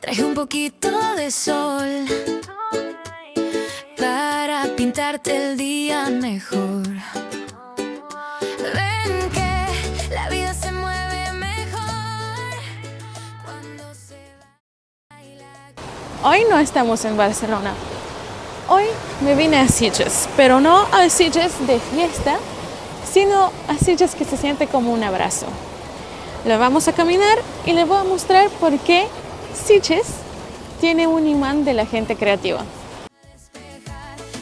Traje un poquito de sol para pintarte el día mejor. Ven que la vida se mueve mejor cuando se baila. Hoy no estamos en Barcelona. Hoy me vine a Sitges, pero no a Sitges de fiesta, sino a Sitges que se siente como un abrazo. Lo vamos a caminar y les voy a mostrar por qué Sitges tiene un imán de la gente creativa.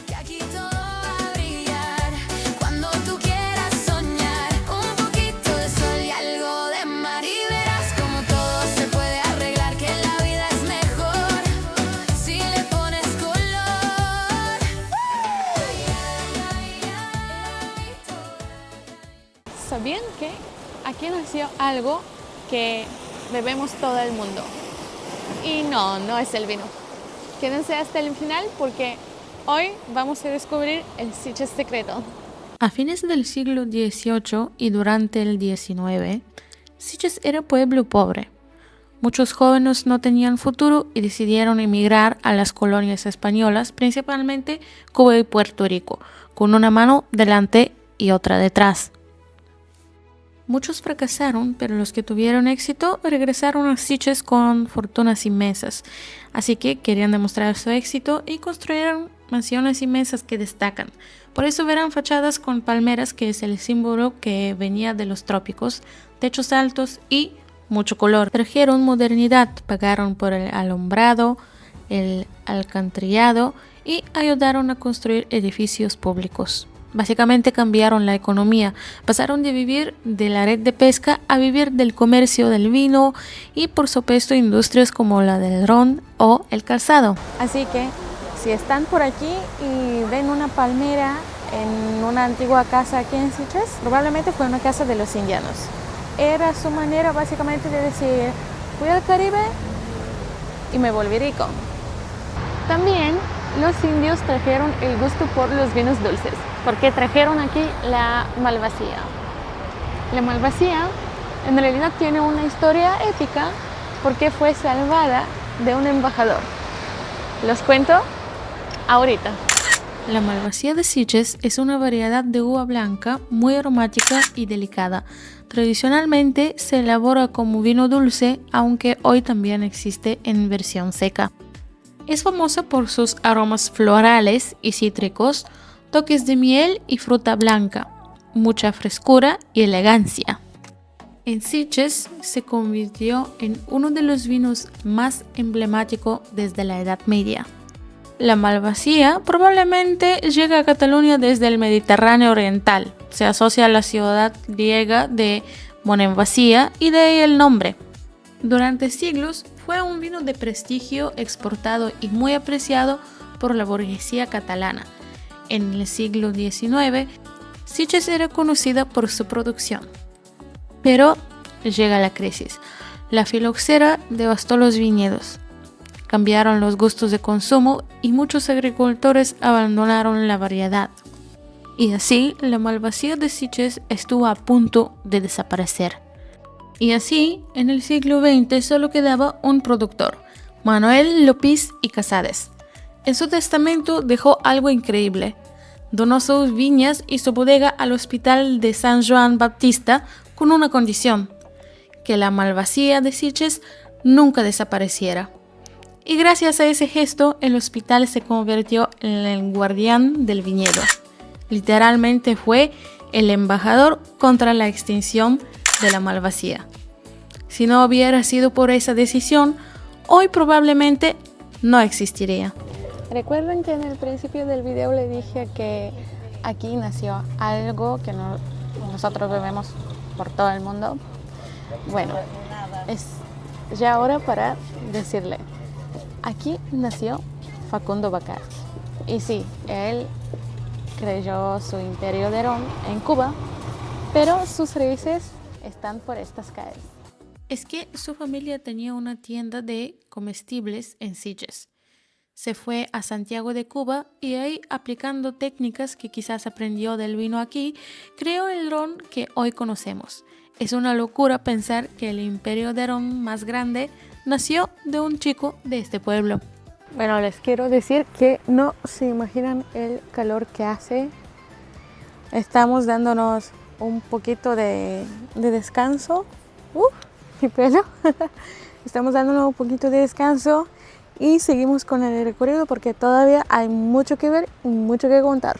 Que aquí todo va a brillar cuando tú quieras soñar. Un poquito de sol y algo de mar y verás como todo se puede arreglar, que la vida es mejor si le pones color. ¿Sabían que aquí nació algo que bebemos todo el mundo? Y no es el vino. Quédense hasta el final porque hoy vamos a descubrir el Sitges secreto. A fines del siglo XVIII y durante el XIX, Sitges era pueblo pobre. Muchos jóvenes no tenían futuro y decidieron emigrar a las colonias españolas, principalmente Cuba y Puerto Rico, con una mano delante y otra detrás. Muchos fracasaron, pero los que tuvieron éxito regresaron a Sitges con fortunas inmensas. Así que querían demostrar su éxito y construyeron mansiones inmensas que destacan. Por eso verán fachadas con palmeras, que es el símbolo que venía de los trópicos, techos altos y mucho color. Trajeron modernidad, pagaron por el alumbrado, el alcantarillado y ayudaron a construir edificios públicos. Básicamente cambiaron la economía, pasaron de vivir de la red de pesca a vivir del comercio del vino y por supuesto industrias como la del ron o el calzado. Así que si están por aquí y ven una palmera en una antigua casa aquí en Sitges, probablemente fue una casa de los indianos. Era su manera básicamente de decir, fui al Caribe y me volví rico. También los indios trajeron el gusto por los vinos dulces, porque trajeron aquí la malvasía. La malvasía en realidad tiene una historia épica porque fue salvada de un embajador. Los cuento ahorita. La malvasía de Sitges es una variedad de uva blanca muy aromática y delicada. Tradicionalmente se elabora como vino dulce, aunque hoy también existe en versión seca. Es famosa por sus aromas florales y cítricos, toques de miel y fruta blanca, mucha frescura y elegancia. En Sitges se convirtió en uno de los vinos más emblemáticos desde la Edad Media. La malvasía probablemente llega a Cataluña desde el Mediterráneo oriental. Se asocia a la ciudad griega de Monemvasia y de ahí el nombre. Durante siglos fue un vino de prestigio exportado y muy apreciado por la burguesía catalana. En el siglo XIX, Sitges era conocida por su producción. Pero llega la crisis. La filoxera devastó los viñedos. Cambiaron los gustos de consumo y muchos agricultores abandonaron la variedad. Y así, la malvasía de Sitges estuvo a punto de desaparecer. Y así, en el siglo XX solo quedaba un productor, Manuel López y Casares. En su testamento dejó algo increíble. Donó sus viñas y su bodega al Hospital de San Joan Baptista con una condición: que la malvasía de Sitges nunca desapareciera. Y gracias a ese gesto, el hospital se convirtió en el guardián del viñedo. Literalmente fue el embajador contra la extinción de la malvasía. Si no hubiera sido por esa decisión, hoy probablemente no existiría. ¿Recuerdan que en el principio del video le dije que aquí nació algo que nosotros bebemos por todo el mundo? Bueno, es ya hora para decirle, aquí nació Facundo Bacard. Y sí, él creyó su imperio de ron en Cuba, pero sus raíces están por estas calles. Es que su familia tenía una tienda de comestibles en Sitges. Se fue a Santiago de Cuba y ahí, aplicando técnicas que quizás aprendió del vino aquí, creó el ron que hoy conocemos. Es una locura pensar que el imperio de ron más grande nació de un chico de este pueblo. Bueno, les quiero decir que no se imaginan el calor que hace. Estamos dándonos un poquito de descanso. Mi pelo. Estamos dándonos un poquito de descanso y seguimos con el recorrido porque todavía hay mucho que ver y mucho que contar.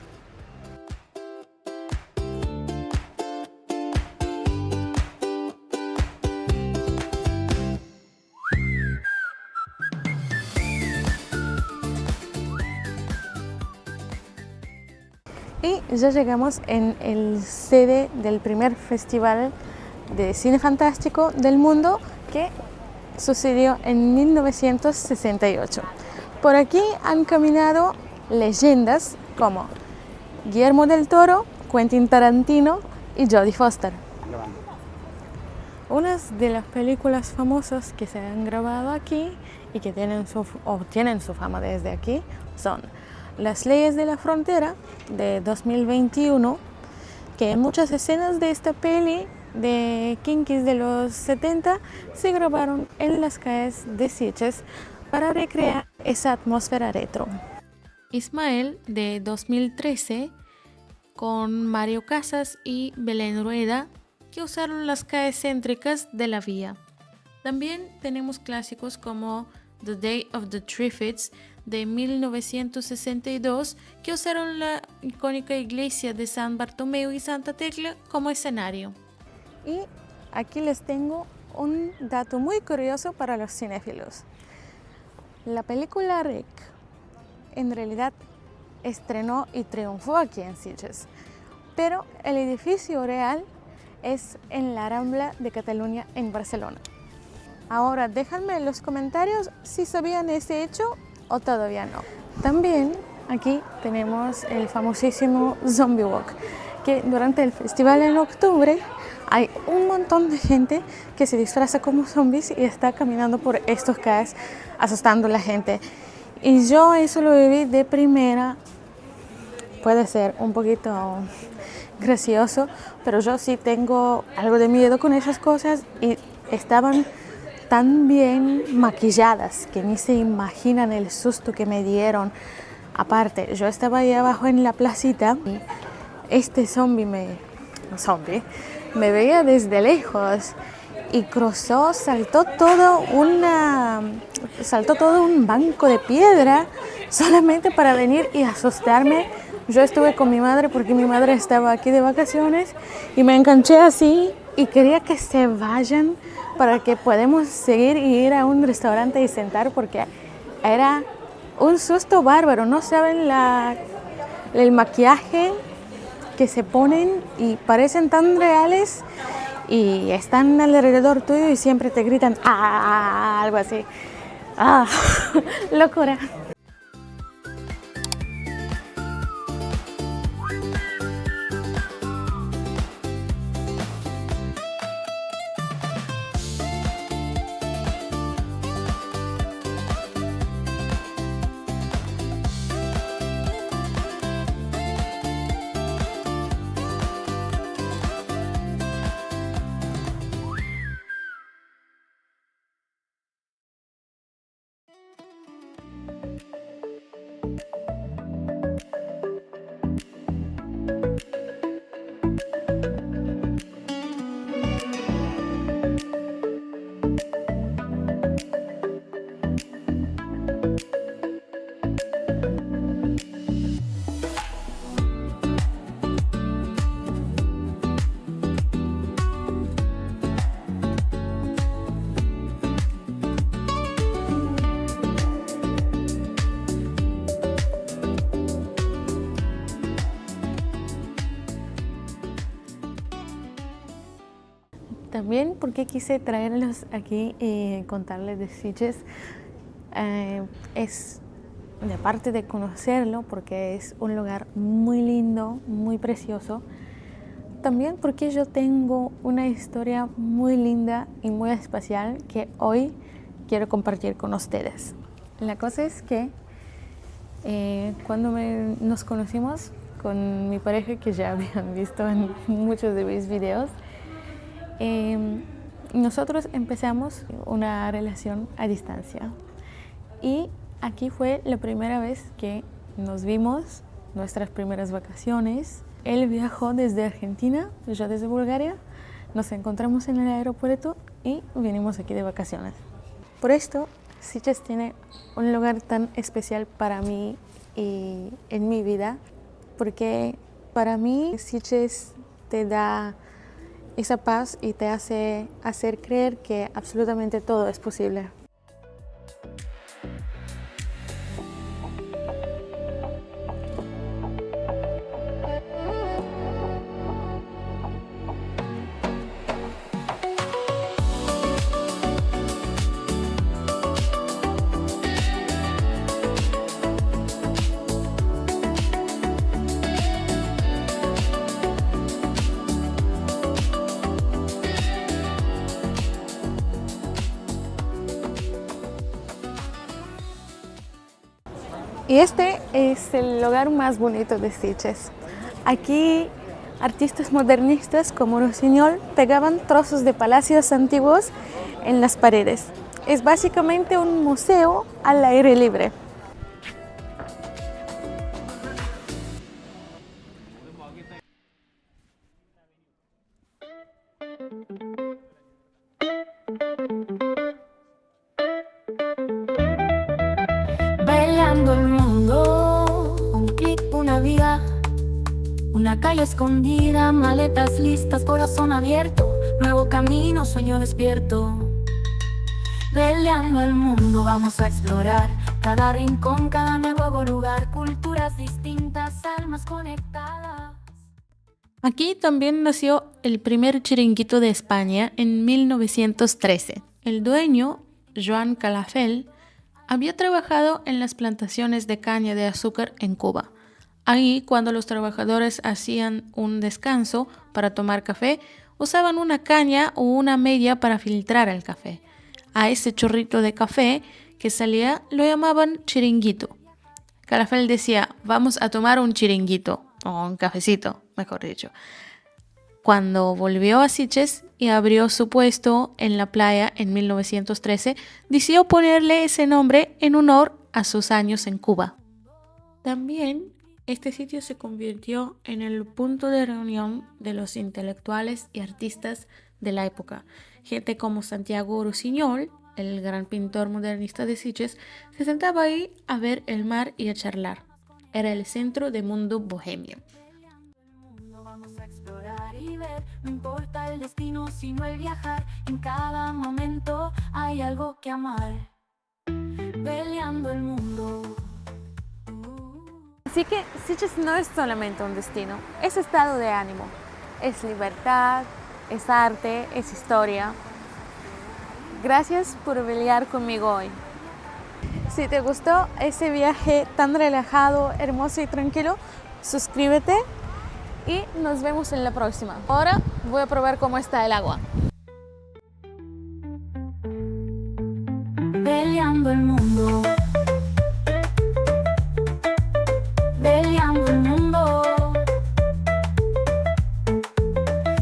Y ya llegamos en el sede del primer festival de cine fantástico del mundo que sucedió en 1968. Por aquí han caminado leyendas como Guillermo del Toro, Quentin Tarantino y Jodie Foster. Unas de las películas famosas que se han grabado aquí y que tienen su fama desde aquí son Las leyes de la frontera de 2021, que en muchas escenas de esta peli de Kinkies de los 70 se grabaron en las calles de Sitges para recrear esa atmósfera retro. Ismael de 2013 con Mario Casas y Belén Rueda, que usaron las calles céntricas de la vía. También tenemos clásicos como The Day of the Triffids de 1962, que usaron la icónica iglesia de San Bartomeu y Santa Tecla como escenario. Y aquí les tengo un dato muy curioso para los cinéfilos. La película Rec en realidad estrenó y triunfó aquí en Sitges, pero el edificio real es en la Rambla de Cataluña en Barcelona. Ahora déjenme en los comentarios si sabían ese hecho o todavía no. También aquí tenemos el famosísimo Zombie Walk, que durante el festival en octubre hay un montón de gente que se disfraza como zombies y está caminando por estos calles asustando a la gente. Y yo eso lo viví de primera. Puede ser un poquito gracioso, pero yo sí tengo algo de miedo con esas cosas y estaban tan bien maquilladas que ni se imaginan el susto que me dieron. Aparte, yo estaba ahí abajo en la placita y este zombie me veía desde lejos y cruzó, saltó todo un banco de piedra solamente para venir y asustarme. Yo estuve con mi madre porque mi madre estaba aquí de vacaciones y me enganché así y quería que se vayan para que podamos seguir y ir a un restaurante y sentar porque era un susto bárbaro. No saben el maquillaje que se ponen y parecen tan reales y están alrededor tuyo y siempre te gritan algo así. Locura. También porque quise traerlos aquí y contarles de Sitges, es de parte de conocerlo porque es un lugar muy lindo, muy precioso. También porque yo tengo una historia muy linda y muy especial que hoy quiero compartir con ustedes. La cosa es que cuando nos conocimos con mi pareja, que ya habían visto en muchos de mis videos, nosotros empezamos una relación a distancia y aquí fue la primera vez que nos vimos, nuestras primeras vacaciones. Él viajó desde Argentina, yo desde Bulgaria, nos encontramos en el aeropuerto y vinimos aquí de vacaciones. Por esto, Sitges tiene un lugar tan especial para mí y en mi vida, porque para mí Sitges te da esa paz y te hace hacer creer que absolutamente todo es posible. Y este es el lugar más bonito de Sitges. Aquí artistas modernistas como Rossinyol pegaban trozos de palacios antiguos en las paredes. Es básicamente un museo al aire libre. Bailando el mundo, un clic, una vía, una calle escondida, maletas listas, corazón abierto, nuevo camino, sueño despierto. Bailando el mundo, vamos a explorar cada rincón, cada nuevo lugar, culturas distintas, almas conectadas. Aquí también nació el primer chiringuito de España en 1913. El dueño, Joan Calafell, había trabajado en las plantaciones de caña de azúcar en Cuba. Ahí, cuando los trabajadores hacían un descanso para tomar café, usaban una caña o una media para filtrar el café. A ese chorrito de café que salía lo llamaban chiringuito. Calafell decía, vamos a tomar un chiringuito, o un cafecito, mejor dicho. Cuando volvió a Sitges y abrió su puesto en la playa en 1913, decidió ponerle ese nombre en honor a sus años en Cuba. También este sitio se convirtió en el punto de reunión de los intelectuales y artistas de la época. Gente como Santiago Rossinyol, el gran pintor modernista de Sitges, se sentaba ahí a ver el mar y a charlar. Era el centro del mundo bohemio. Vamos a explorar y ver, no importa el destino, sino el viajar. En cada momento hay algo que amar. Peleando el mundo. Así que Sitges no es solamente un destino, es estado de ánimo, es libertad, es arte, es historia. Gracias por pelear conmigo hoy. Si te gustó ese viaje tan relajado, hermoso y tranquilo, suscríbete y nos vemos en la próxima. Ahora voy a probar cómo está el agua. Peleando el mundo. Peleando el mundo.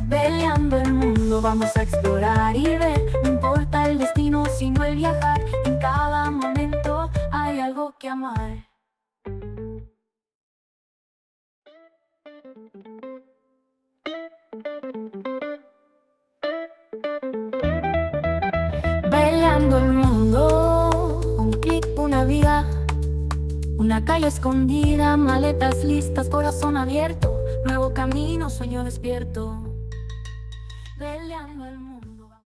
Peleando el mundo, vamos a explorar y ver. No importa el destino, sino el viajar. En cada momento hay algo que amar. Bailando el mundo, un clic, una vía, una calle escondida, maletas listas, corazón abierto, nuevo camino, sueño despierto. Bailando el mundo.